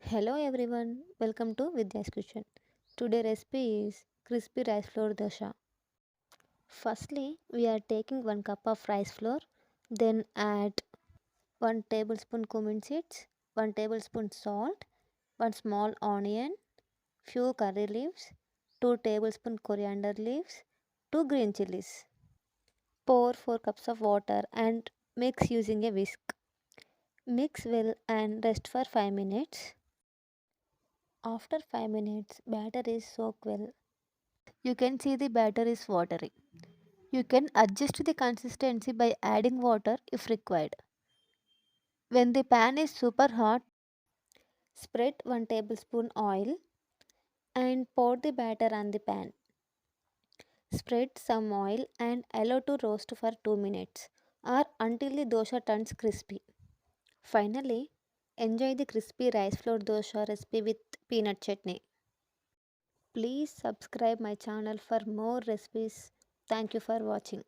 Hello everyone, welcome to Vidya's Kitchen. Today recipe is crispy rice flour dosa. Firstly, we are taking 1 cup of rice flour, then add 1 tablespoon cumin seeds, 1 tablespoon salt, 1 small onion, few curry leaves, 2 tablespoon coriander leaves, 2 green chilies. Pour 4 cups of water and mix using a whisk. Mix well and rest for 5 minutes. After 5 minutes, batter is soaked well. You can see the batter is watery. You can adjust the consistency by adding water if required. When the pan is super hot, spread 1 tablespoon oil and pour the batter on the pan. Spread some oil and allow to roast for 2 minutes or until the dosa turns crispy. Finally, enjoy the crispy rice flour dosa recipe with peanut chutney. Please subscribe my channel for more recipes. Thank you for watching.